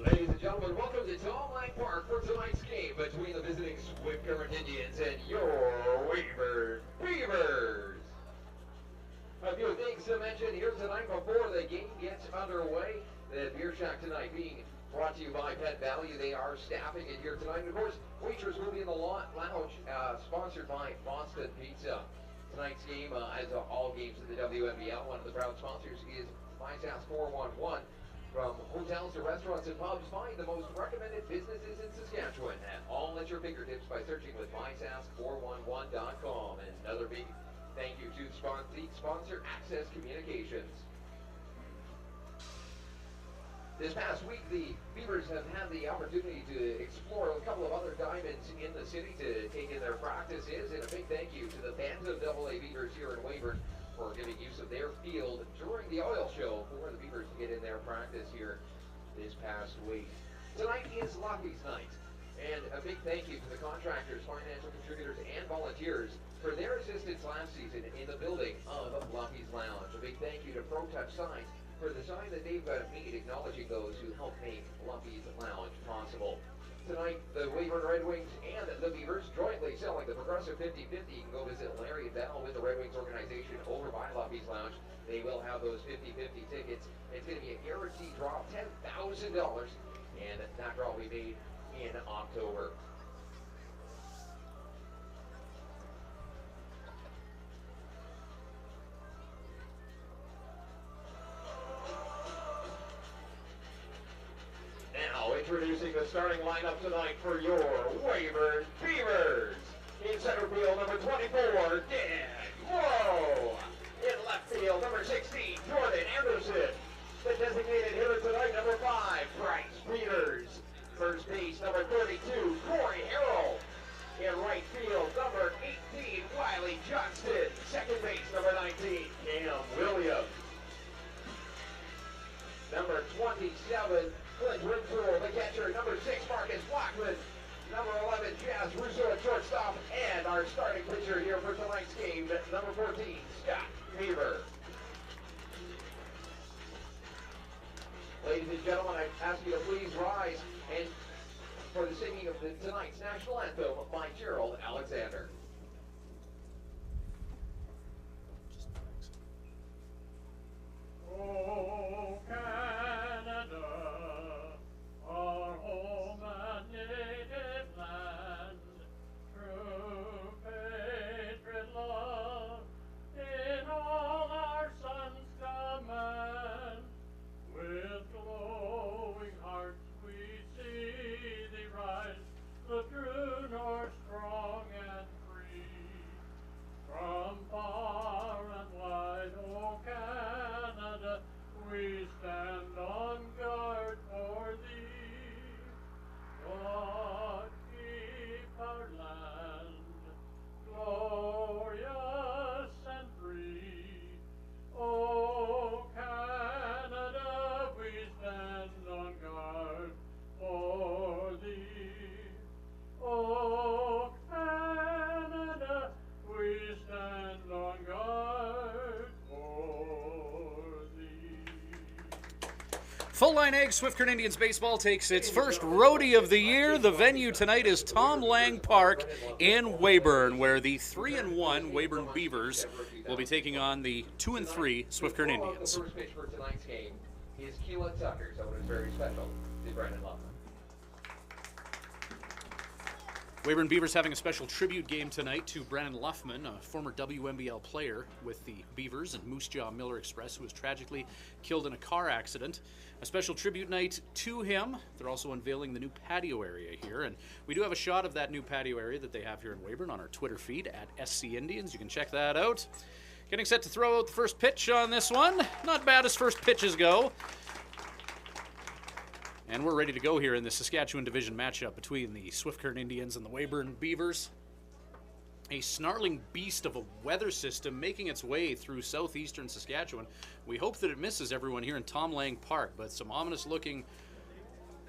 Ladies and gentlemen, welcome to Tom Lang Park for tonight's game between the visiting Swift Current Indians and your Weyburn Beavers. A few things to mention here tonight before the game gets underway. The Beer Shack tonight being brought to you by Pet Value. They are staffing it here tonight. And of course, waitress will be in the lounge, sponsored by Boston Pizza. Tonight's game, as all games in the WMBL, one of the proud sponsors is MySAS 411. From hotels to restaurants and pubs, find the most recommended businesses in Saskatchewan, and all at your fingertips by searching with mysas411.com. And another big thank you to the sponsor, Access Communications. This past week, the Beavers have had the opportunity to explore a couple of other diamonds in the city to take in their practices, and a big thank you to the Bantam AA Beavers here in Weyburn for giving use of their field during the oil show for the Beavers to get in their practice here this past week. Tonight is Lucky's night, and a big thank you to the contractors, financial contributors, and volunteers for their assistance last season in the building of Lucky's Lounge. A big thank you to Pro Touch Signs for the sign that they've made acknowledging those who helped make Lucky's Lounge possible. Tonight, the Weyburn Red Wings and the Beavers jointly selling the Progressive 50-50. You can go visit Larry Bell with the Red Wings organization over by Lucky's Lounge. They will have those 50-50 tickets. It's going to be a guaranteed draw of $10,000, and that draw will be made in October. Introducing the starting lineup tonight for your Weyburn Beavers. In center field, number 24, Dan Morrow. In left field, number 16, Jordan Anderson. The designated hitter tonight, number 5, Bryce Peters. First base, number 32, Corey Harrell. In right field, number 18, Wiley Johnston. Second base, number 19, Cam Williams. Number 27, Clint Rintoul, the catcher. Number 6, Marcus Blackman. Number 11, Jazz Russo at shortstop. And our starting pitcher here for tonight's game, number 14, Scott Beaver. Ladies and gentlemen, I ask you to please rise and for the singing of tonight's national anthem by Gerald Alexander. Oh, Canada, our home and native land, true patriot love in all our sons' command. With glowing hearts we see thee rise, the true north strong and free. From far and wide, oh Canada, we stand on guard for thee. God keep our land glorious and free. Oh Canada, we stand on guard for thee. Oh Canada, we stand on guard for thee. Full Line Egg Swift Current Indians baseball takes its first roadie of the year. The venue tonight is Tom Lang Park in Weyburn, where the 3-1 Weyburn Beavers will be taking on the 2-3 Swift Current Indians. The first pitch for tonight's game is Keelan Tucker, so it is very special to Brendan Luffman. Weyburn Beavers having a special tribute game tonight to Brandon Luffman, a former WMBL player with the Beavers and Moose Jaw Miller Express, who was tragically killed in a car accident. A special tribute night to him. They're also unveiling the new patio area here, and we do have a shot of that new patio area that they have here in Weyburn on our Twitter feed at SC Indians. You can check that out. Getting set to throw out the first pitch on this one. Not bad as first pitches go. And we're ready to go here in the Saskatchewan Division matchup between the Swift Current Indians and the Weyburn Beavers. A snarling beast of a weather system making its way through southeastern Saskatchewan. We hope that it misses everyone here in Tom Lang Park, but some ominous looking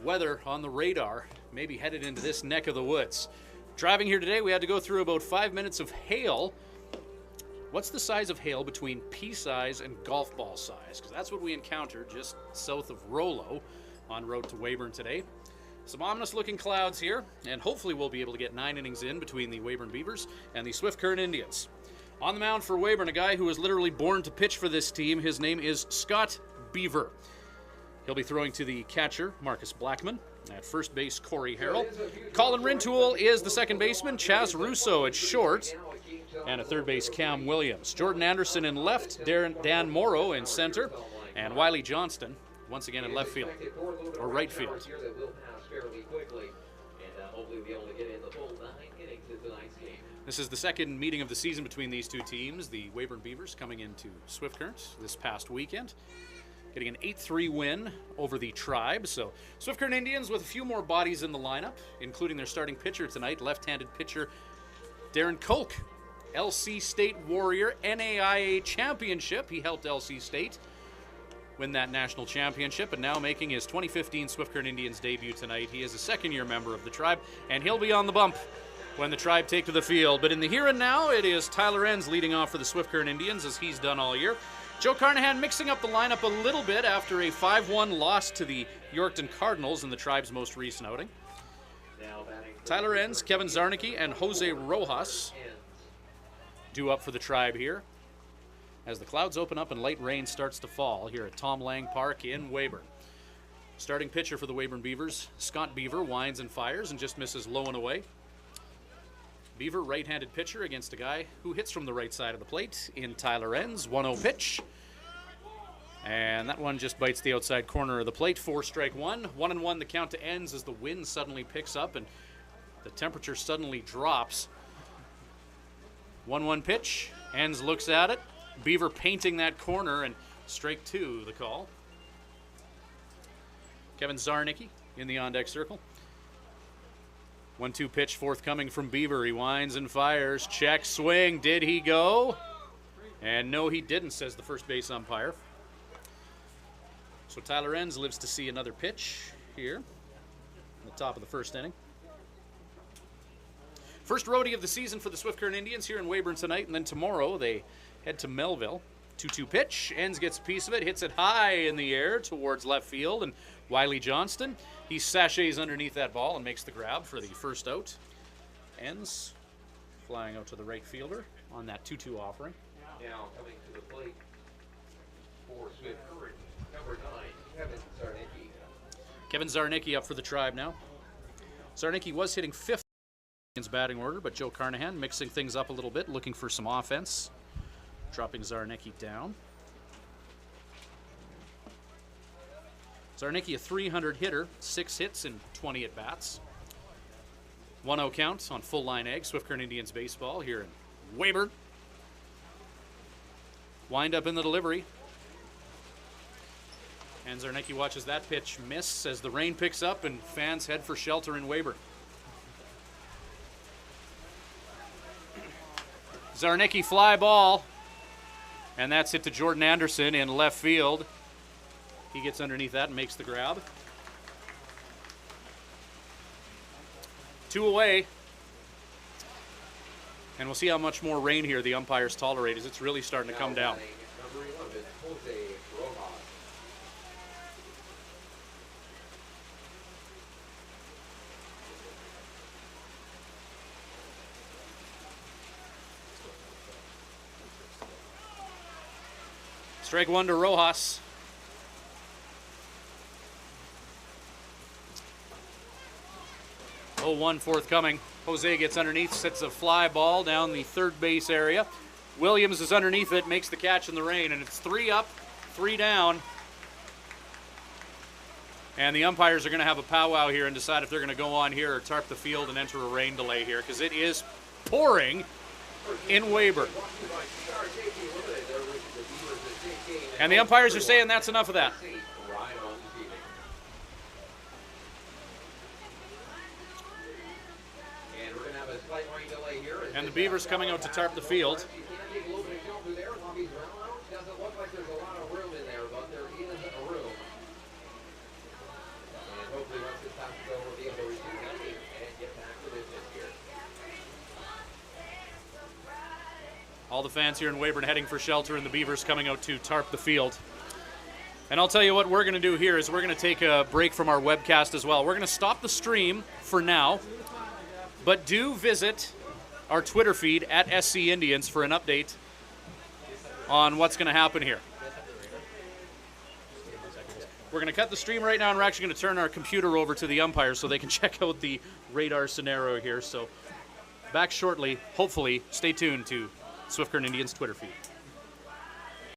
weather on the radar, maybe headed into this neck of the woods. Driving here today, we had to go through about 5 minutes of hail. What's the size of hail between pea size and golf ball size? Because that's what we encountered just south of Rollo. en route to Weyburn today. Some ominous-looking clouds here, and hopefully we'll be able to get 9 innings in between the Weyburn Beavers and the Swift Current Indians. On the mound for Weyburn, a guy who was literally born to pitch for this team. His name is Scott Beaver. He'll be throwing to the catcher, Marcus Blackman. At first base, Corey Harrell. Colin Rintoul is the second baseman. Chaz Russo at short. And at third base, Cam Williams. Jordan Anderson in left. Dan Morrow in center. And Wiley Johnston once again in left field, or right field. This is the second meeting of the season between these two teams. The Weyburn Beavers coming into Swift Current this past weekend, getting an 8-3 win over the Tribe. So Swift Current Indians with a few more bodies in the lineup, including their starting pitcher tonight, left-handed pitcher Darren Kolk, LC State Warrior, NAIA Championship. He helped LC State win that national championship, and now making his 2015 Swift Current Indians debut tonight. He is a second-year member of the Tribe, and he'll be on the bump when the Tribe take to the field. But in the here and now, it is Tyler Enns leading off for the Swift Current Indians, as he's done all year. Joe Carnahan mixing up the lineup a little bit after a 5-1 loss to the Yorkton Cardinals in the Tribe's most recent outing. Tyler Enns, Kevin Zarnicki, and Jose Rojas due up for the Tribe here, as the clouds open up and light rain starts to fall here at Tom Lang Park in Weyburn. Starting pitcher for the Weyburn Beavers, Scott Beaver, winds and fires and just misses low and away. Beaver, right-handed pitcher against a guy who hits from the right side of the plate in Tyler Enns. 1-0 pitch. And that one just bites the outside corner of the plate. 4-1. 1-1 the count to Enns as the wind suddenly picks up and the temperature suddenly drops. 1-1 pitch. Enns looks at it. Beaver painting that corner, and strike 2 the call. Kevin Zarnicki in the on-deck circle. 1-2 pitch forthcoming from Beaver. He winds and fires. Check swing. Did he go? And no, he didn't, says the first base umpire. So Tyler Enns lives to see another pitch here in the top of the first inning. First roadie of the season for the Swift Current Indians here in Weyburn tonight, and then tomorrow they head to Melville. 2-2 pitch. Enns gets a piece of it, hits it high in the air towards left field, and Wiley Johnston, he sachets underneath that ball and makes the grab for the first out. Enns flying out to the right fielder on that 2-2 offering. Now coming to the plate for Swift Current, number 9, Kevin Zarnicki. Kevin Zarnicki up for the Tribe now. Zarnicki was hitting 5th in his batting order, but Joe Carnahan mixing things up a little bit, looking for some offense. Dropping Zarnicki down. Zarnicki, a 300 hitter, 6 hits and 20 at-bats. 1-0 count on full line egg. Swift Current Indians baseball here in Weyburn. Wind up in the delivery. And Zarnicki watches that pitch miss as the rain picks up and fans head for shelter in Weyburn. Zarnicki fly ball. And that's hit to Jordan Anderson in left field. He gets underneath that and makes the grab. 2 away. And we'll see how much more rain here the umpires tolerate as it's really starting to come down. Number 11, Jose Rojas. Strike 1 to Rojas. Oh, 1 forthcoming. Jose gets underneath, sets a fly ball down the third base area. Williams is underneath it, makes the catch in the rain, and it's 3 up, 3 down. And the umpires are going to have a powwow here and decide if they're going to go on here or tarp the field and enter a rain delay here, because it is pouring in Weyburn. And the umpires are saying that's enough of that. And the Beavers coming out to tarp the field. All the fans here in Weyburn heading for shelter, and the Beavers coming out to tarp the field. And I'll tell you what we're going to do here is we're going to take a break from our webcast as well. We're going to stop the stream for now, but do visit our Twitter feed at SC Indians for an update on what's going to happen here. We're going to cut the stream right now, and we're actually going to turn our computer over to the umpires so they can check out the radar scenario here. So back shortly. Hopefully, stay tuned to Swift Current Indians Twitter feed.